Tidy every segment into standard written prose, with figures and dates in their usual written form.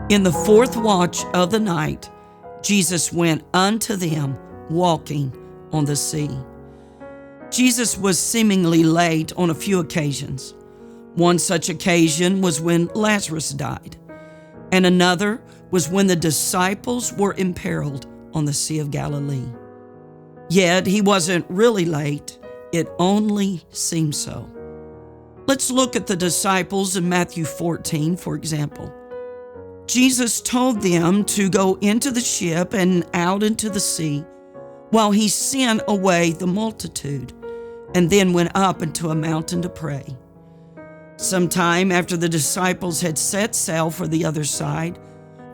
In the fourth watch of the night, Jesus went unto them walking on the sea. Jesus was seemingly late on a few occasions. One such occasion was when Lazarus died, and another was when the disciples were imperiled on the Sea of Galilee. Yet he wasn't really late, it only seemed so. Let's look at the disciples in Matthew 14, for example. Jesus told them to go into the ship and out into the sea while he sent away the multitude, and then went up into a mountain to pray. Sometime after the disciples had set sail for the other side,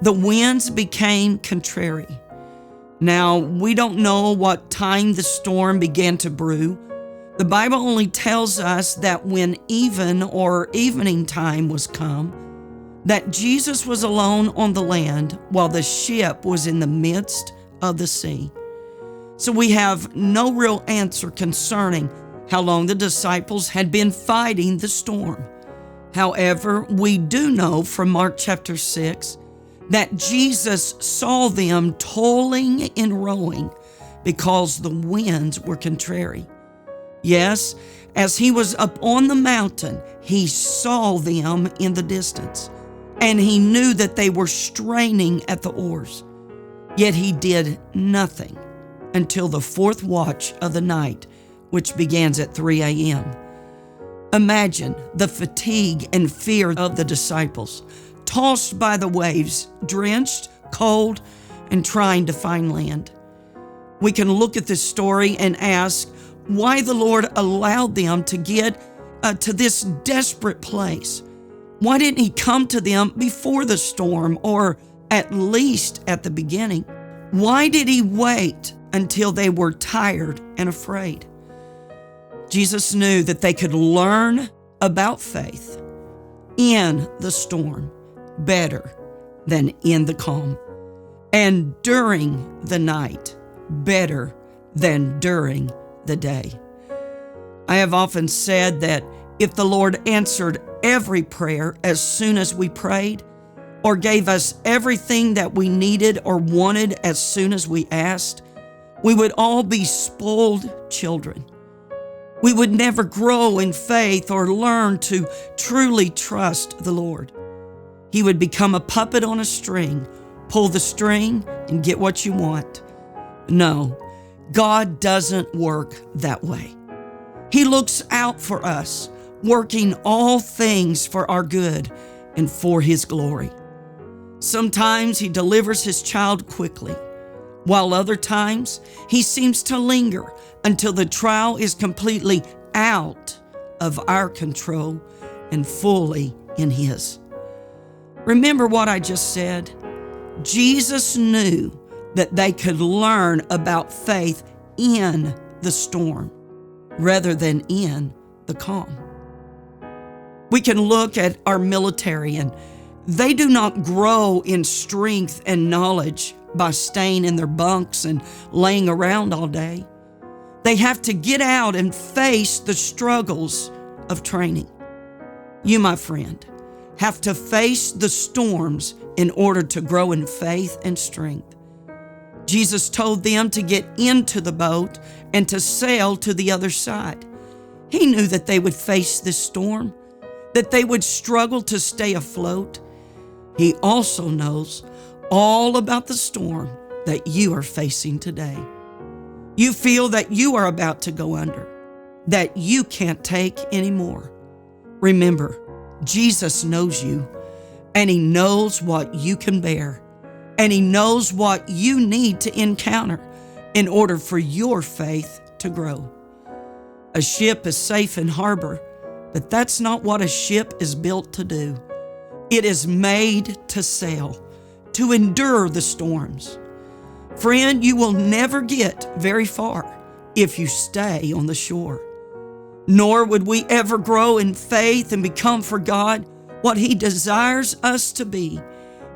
the winds became contrary. Now, we don't know what time the storm began to brew. The Bible only tells us that when even or evening time was come, that Jesus was alone on the land while the ship was in the midst of the sea. So we have no real answer concerning how long the disciples had been fighting the storm. However, we do know from Mark chapter 6 that Jesus saw them toiling and rowing because the winds were contrary. Yes, as he was up on the mountain, he saw them in the distance, and he knew that they were straining at the oars. Yet he did nothing until the fourth watch of the night, which begins at 3 a.m. Imagine the fatigue and fear of the disciples, tossed by the waves, drenched, cold, and trying to find land. We can look at this story and ask why the Lord allowed them to get to this desperate place. Why didn't he come to them before the storm, or at least at the beginning? Why did he wait until they were tired and afraid? Jesus knew that they could learn about faith in the storm better than in the calm, and during the night better than during the day. I have often said that if the Lord answered every prayer as soon as we prayed, or gave us everything that we needed or wanted as soon as we asked, we would all be spoiled children. We would never grow in faith or learn to truly trust the Lord. He would become a puppet on a string, pull the string and get what you want. No, God doesn't work that way. He looks out for us, working all things for our good and for His glory. Sometimes He delivers His child quickly, while other times He seems to linger until the trial is completely out of our control and fully in His. Remember what I just said? Jesus knew that they could learn about faith in the storm rather than in the calm. We can look at our military, and they do not grow in strength and knowledge by staying in their bunks and laying around all day. They have to get out and face the struggles of training. You, my friend, have to face the storms in order to grow in faith and strength. Jesus told them to get into the boat and to sail to the other side. He knew that they would face this storm, that they would struggle to stay afloat. He also knows all about the storm that you are facing today. You feel that you are about to go under, that you can't take anymore. Remember, Jesus knows you, and He knows what you can bear, and He knows what you need to encounter in order for your faith to grow. A ship is safe in harbor, but that's not what a ship is built to do. It is made to sail, to endure the storms. Friend, you will never get very far if you stay on the shore. Nor would we ever grow in faith and become for God what He desires us to be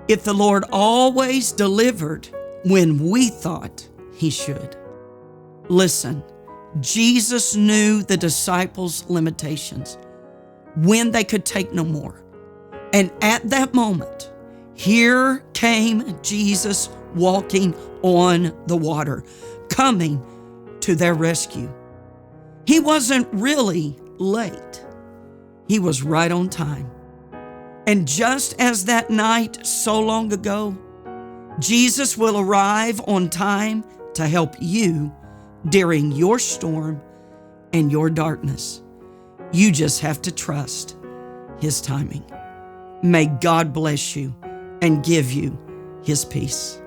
if the Lord always delivered when we thought He should. Listen, Jesus knew the disciples' limitations, when they could take no more. And at that moment, Here came Jesus walking on the water, coming to their rescue. He wasn't really late. He was right on time. And just as that night so long ago, Jesus will arrive on time to help you during your storm and your darkness. You just have to trust His timing. May God bless you and give you His peace.